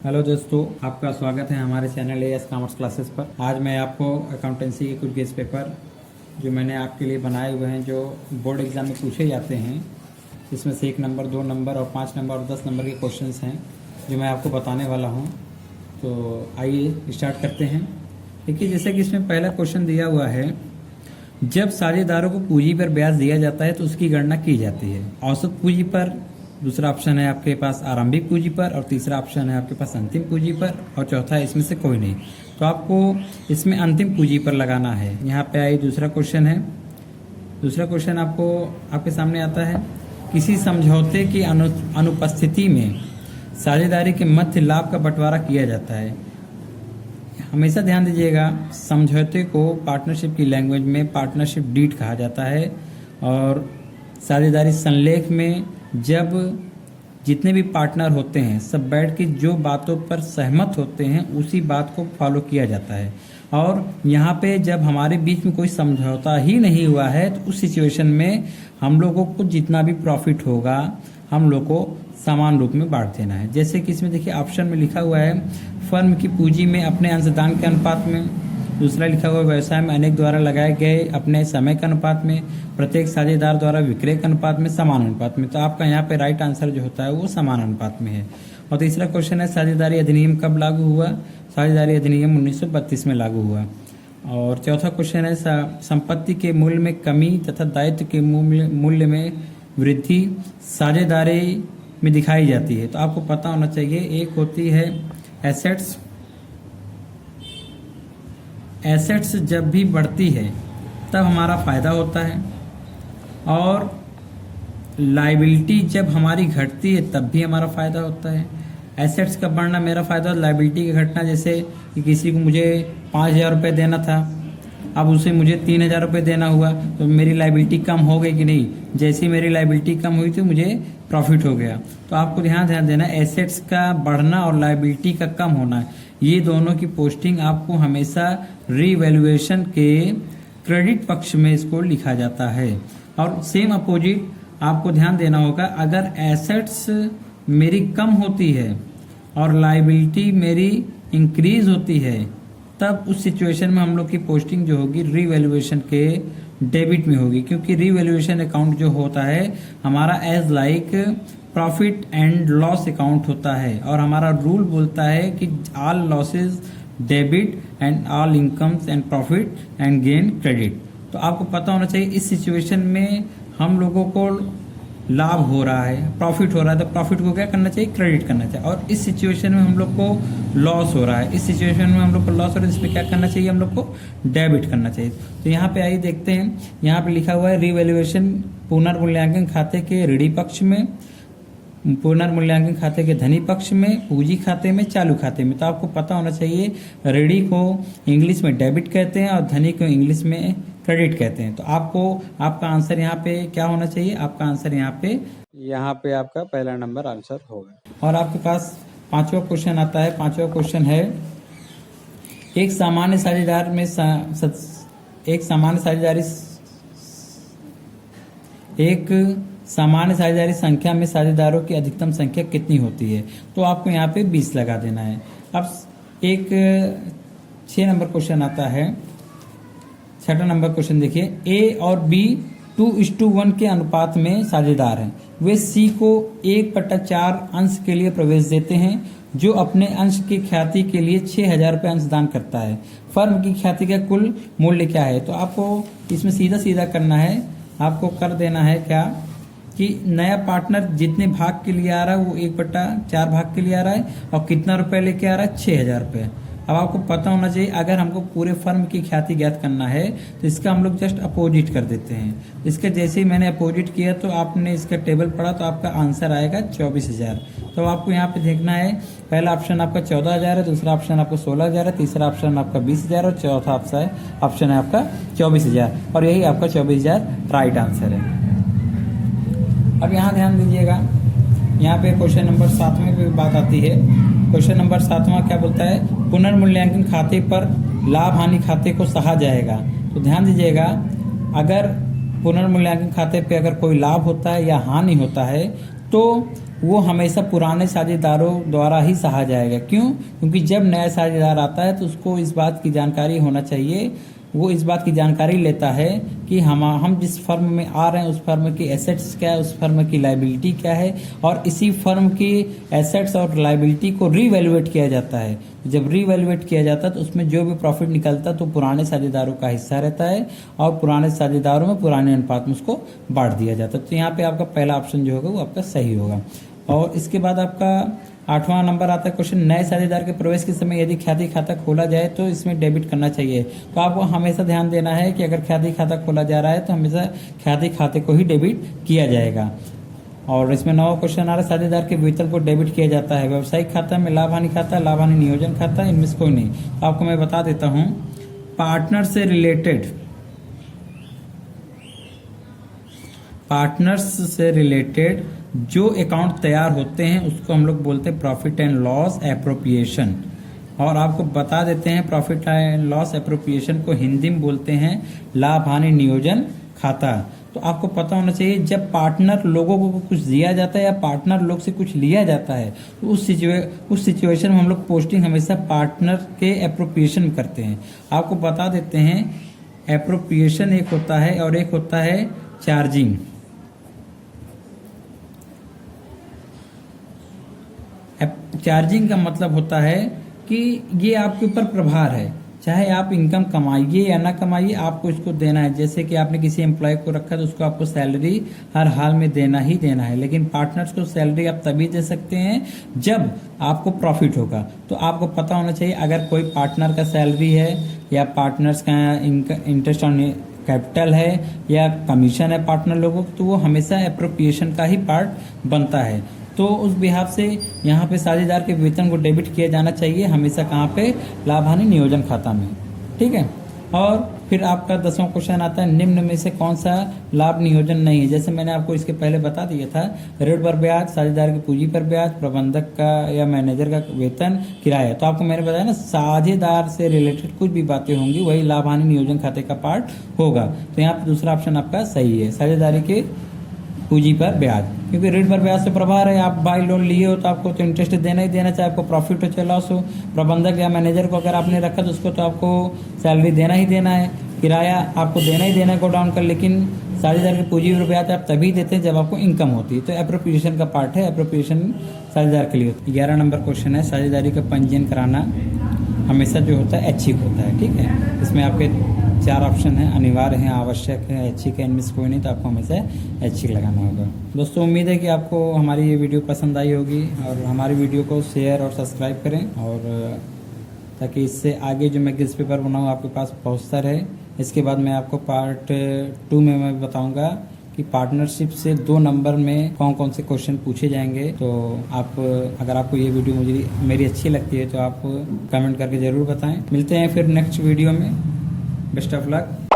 Hello दोस्तों, आपका स्वागत है हमारे चैनल एएस कॉमर्स क्लासेस पर। आज मैं आपको अकाउंटेंसी के कुछ गेस पेपर जो मैंने आपके लिए बनाए हुए हैं, जो बोर्ड एग्जाम में पूछे जाते हैं, इसमें से 1 नंबर, 2 नंबर और 5 नंबर और 10 नंबर के क्वेश्चंस हैं जो मैं आपको बताने वाला हूं। तो आइए स्टार्ट करते हैं। देखिए, जैसे कि इसमें पहला क्वेश्चन दिया हुआ है, जब साझेदारों को पूंजी पर ब्याज दिया जाता है तो उसकी गणना की जाती है। औसत पूंजी पर, दूसरा ऑप्शन है आपके पास आरंभिक पूंजी पर, और तीसरा ऑप्शन है आपके पास अंतिम पूंजी पर, और चौथा है इसमें से कोई नहीं। तो आपको इसमें अंतिम पूंजी पर लगाना है। यहाँ पे आई दूसरा क्वेश्चन है। दूसरा क्वेश्चन आपको आपके सामने आता है, किसी समझौते की अनुपस्थिति में साझेदारी के मध्य लाभ का बंटवारा किया जाता है। हमेशा ध्यान दीजिएगा, समझौते को पार्टनरशिप की लैंग्वेज में पार्टनरशिप डीड कहा जाता है, और साझेदारी संलेख में जब जितने भी पार्टनर होते हैं सब बैठ के जो बातों पर सहमत होते हैं उसी बात को फॉलो किया जाता है। और यहाँ पे जब हमारे बीच में कोई समझौता ही नहीं हुआ है तो उस सिचुएशन में हम लोगों को जितना भी प्रॉफिट होगा हम लोग को समान रूप में बांट देना है। जैसे कि इसमें देखिए ऑप्शन में लिखा हुआ है, फर्म की पूंजी में अपने अंशदान के अनुपात में। दूसरा लिखा हुआ है, व्यवसाय में अनेक द्वारा लगाए गए अपने समय के अनुपात में, प्रत्येक साझेदार द्वारा विक्रय के अनुपात में, समान अनुपात में। तो आपका यहाँ पे राइट आंसर जो होता है वो समान अनुपात में है। और तीसरा क्वेश्चन है, साझेदारी अधिनियम कब लागू हुआ? साझेदारी अधिनियम 1932 में लागू हुआ। और चौथा क्वेश्चन है, संपत्ति के मूल्य में कमी तथा दायित्व के मूल्य में वृद्धि साझेदारी में दिखाई जाती है। तो आपको पता होना चाहिए, एक होती है एसेट्स। एसेट्स जब भी बढ़ती है तब हमारा फायदा होता है, और लायबिलिटी जब हमारी घटती है तब भी हमारा फायदा होता है। एसेट्स का बढ़ना मेरा फायदा, लायबिलिटी की घटना, जैसे कि किसी को मुझे 5,000 रुपये देना था, अब उसे मुझे 3,000 रुपये देना हुआ, तो मेरी लायबिलिटी कम हो गई कि नहीं? जैसे मेरी लायबिलिटी कम हुई तो मुझे प्रॉफिट हो गया। तो आपको ध्यान देना, एसेट्स का बढ़ना और लायबिलिटी का कम होना, ये दोनों की पोस्टिंग आपको हमेशा रीवैल्यूएशन के क्रेडिट पक्ष में इसको लिखा जाता है। और सेम अपोजिट आपको ध्यान देना होगा, अगर एसेट्स मेरी कम होती है और लायबिलिटी मेरी इंक्रीज होती है तब उस सिचुएशन में हम लोग की पोस्टिंग जो होगी रीवैल्यूएशन के डेबिट में होगी, क्योंकि रीवैल्यूएशन अकाउंट जो होता है हमारा as like profit and loss account होता है, और हमारा रूल बोलता है कि all losses debit and all incomes and profit and gain credit. तो आपको पता होना चाहिए, इस सिचुएशन में हम लोगों को लाभ हो रहा है, प्रॉफिट हो रहा है, तो प्रॉफिट को क्या करना चाहिए? क्रेडिट करना चाहिए। और इस सिचुएशन में हम लोग को लॉस हो रहा है, इस सिचुएशन में हम लोग को लॉस हो रहा है, इसमें क्या करना चाहिए? हम लोग को डेबिट करना चाहिए। तो यहाँ पे आइए देखते हैं, यहाँ पे लिखा हुआ है रीवैल्यूएशन पुनर्मूल्यांकन खाते के ऋणी पक्ष में, पुनर्मूल्यांकन खाते के धनी पक्ष में, पूंजी खाते में, चालू खाते में। तो आपको पता होना चाहिए, ऋणी को इंग्लिश में डेबिट कहते हैं और धनी को इंग्लिश में क्रेडिट कहते हैं। तो आपको आपका आंसर यहाँ पे क्या होना चाहिए? आपका आंसर यहाँ पे आपका पहला नंबर आंसर होगा। और आपके पास पांचवा क्वेश्चन आता है। पांचवा क्वेश्चन है, एक सामान्य साझेदार में सामान्य साझेदारी संख्या में साझेदारों की अधिकतम संख्या कितनी होती है? तो आपको यहाँ पे 20 लगा देना है। अब एक 6 नंबर क्वेश्चन आता है। 6वां नंबर क्वेश्चन देखिए, ए और बी 2:1 के अनुपात में साझेदार हैं। वे सी को 1/4 अंश के लिए प्रवेश देते हैं, जो अपने अंश की ख्याति के लिए 6,000 रुपये अंशदान करता है। फर्म की ख्याति का कुल मूल्य क्या है? तो आपको इसमें सीधा सीधा करना है, आपको कर देना है क्या कि नया पार्टनर जितने भाग के लिए आ रहा है वो 1/4 भाग के लिए आ रहा है, और कितना रुपए लेके आ रहा है? 6,000 रुपये। अब आपको पता होना चाहिए, अगर हमको पूरे फर्म की ख्याति ज्ञात करना है तो इसका हम लोग जस्ट अपोजिट कर देते हैं। इसका जैसे ही मैंने अपोजिट किया तो आपने इसका टेबल पढ़ा तो आपका आंसर आएगा 24,000। तो आपको यहाँ पे देखना है, पहला ऑप्शन आपका 14,000 है, दूसरा ऑप्शन आपका 16,000 है, तीसरा ऑप्शन आपका 20,000 और चौथा ऑप्शन है आपका 24,000, और यही आपका 24,000 राइट आंसर है। अब यहाँ ध्यान दीजिएगा, यहाँ पे क्वेश्चन नंबर 7 में भी बात आती है। क्वेश्चन नंबर 7वां क्या बोलता है? पुनर्मूल्यांकन खाते पर लाभ हानि खाते को सहा जाएगा। तो ध्यान दीजिएगा, अगर पुनर्मूल्यांकन खाते पे अगर कोई लाभ होता है या हानि होता है तो वो हमेशा पुराने साझेदारों द्वारा ही सहा जाएगा। क्यों? क्योंकि जब नया साझेदार आता है तो उसको इस बात की जानकारी होना चाहिए, वो इस बात की जानकारी लेता है कि हम जिस फर्म में आ रहे हैं उस फर्म की एसेट्स क्या है, उस फर्म की लायबिलिटी क्या है, और इसी फर्म की एसेट्स और लायबिलिटी को रीवैल्यूएट किया जाता है। जब रीवैल्यूएट किया जाता है तो उसमें जो भी प्रॉफिट निकलता है तो पुराने साझेदारों का हिस्सा रहता है और पुराने साझेदारों में पुराने अनुपात में उसको बांट दिया जाता है। तो यहाँ पे आपका पहला ऑप्शन जो होगा वो आपका सही होगा। और इसके बाद आपका 8वां नंबर आता है क्वेश्चन, नए साझेदार के प्रवेश के समय यदि ख्याति खाता खोला जाए तो इसमें डेबिट करना चाहिए। तो आपको हमेशा ध्यान देना है कि अगर ख्याति खाता खोला जा रहा है तो हमेशा ख्याति खाते को ही डेबिट किया जाएगा। और इसमें 9वां क्वेश्चन आ रहा है, साझेदार के वेतन को डेबिट किया जाता है व्यवसायिक खाता में, लाभ हानि खाता, लाभ हानि नियोजन खाता, इनमें से कोई नहीं। तो आपको मैं बता देता हूँ, पार्टनर से रिलेटेड जो अकाउंट तैयार होते हैं उसको हम लोग बोलते हैं प्रॉफिट एंड लॉस एप्रोप्रिएशन। और आपको बता देते हैं प्रॉफिट एंड लॉस एप्रोप्रिएशन को हिंदी में बोलते हैं लाभ हानि नियोजन खाता। तो आपको पता होना चाहिए, जब पार्टनर लोगों को कुछ दिया जाता है या पार्टनर लोग से कुछ लिया जाता है तो उस सिचुएशन में हम लोग पोस्टिंग हमेशा पार्टनर के एप्रोप्रिएशन करते हैं। आपको बता देते हैं, एप्रोप्रिएशन एक होता है और एक होता है चार्जिंग। चार्जिंग का मतलब होता है कि ये आपके ऊपर प्रभार है, चाहे आप इनकम कमाइए या ना कमाइए आपको इसको देना है। जैसे कि आपने किसी एम्प्लॉय को रखा तो उसको आपको सैलरी हर हाल में देना ही देना है, लेकिन पार्टनर्स को सैलरी आप तभी दे सकते हैं जब आपको प्रॉफिट होगा। तो आपको पता होना चाहिए, अगर कोई पार्टनर का सैलरी है या पार्टनर्स का इंटरेस्ट ऑन कैपिटल है या कमीशन है पार्टनर लोगों को, तो वो हमेशा एप्रोप्रिएशन का ही पार्ट बनता है। तो उस बिहाफ से यहाँ पे साझेदार के वेतन को डेबिट किया जाना चाहिए हमेशा, कहाँ पे, लाभ हानि नियोजन खाता में। ठीक है। और फिर आपका 10वां क्वेश्चन आता है, निम्न में से कौन सा लाभ नियोजन नहीं है। जैसे मैंने आपको इसके पहले बता दिया था, ऋण पर ब्याज, साझेदार की पूंजी पर ब्याज, प्रबंधक का या मैनेजर का वेतन, किराया। तो आपको मैंने बताया ना, साझेदार से रिलेटेड कुछ भी बातें होंगी वही लाभ हानि नियोजन खाते का पार्ट होगा। तो यहाँ पे दूसरा ऑप्शन आपका सही है, साझेदारी के पूंजी पर ब्याज, क्योंकि ऋण पर ब्याज से प्रभार है। आप बाई लोन लिए हो तो आपको तो इंटरेस्ट देना ही देना, चाहे आपको प्रॉफिट हो चाहे लॉस हो। प्रबंधक या मैनेजर को अगर आपने रखा तो उसको तो आपको सैलरी देना ही देना है, किराया आपको देना ही देना है गोडाउन का। लेकिन साझेदार की पूंजी पर ब्याज आप तभी देते हैं जब आपको इनकम होती है। तो एप्रोप्रिएशन का पार्ट है, एप्रोप्रिएशन साझेदार के लिए होती है। 11 नंबर क्वेश्चन है, साझेदारी का पंजीयन कराना हमेशा जो होता है ऐच्छिक होता है। ठीक है। इसमें आपके 4 ऑप्शन है, अनिवार्य है, आवश्यक है, ऐच्छिक है, इनमें से कोई नहीं। तो आपको हमेशा ऐच्छिक लगाना होगा। दोस्तों उम्मीद है कि आपको हमारी ये वीडियो पसंद आई होगी और हमारी वीडियो को शेयर और सब्सक्राइब करें, और ताकि इससे आगे जो मैं क्विज पेपर बनाऊँ आपके पास पहुँचता रहे। इसके बाद मैं आपको पार्ट 2 में मैं बताऊँगा कि पार्टनरशिप से 2 नंबर में कौन कौन से क्वेश्चन पूछे जाएंगे। तो आप, अगर आपको ये वीडियो मेरी अच्छी लगती है तो आप कमेंट करके ज़रूर बताएं। मिलते हैं फिर नेक्स्ट वीडियो में। Best of luck.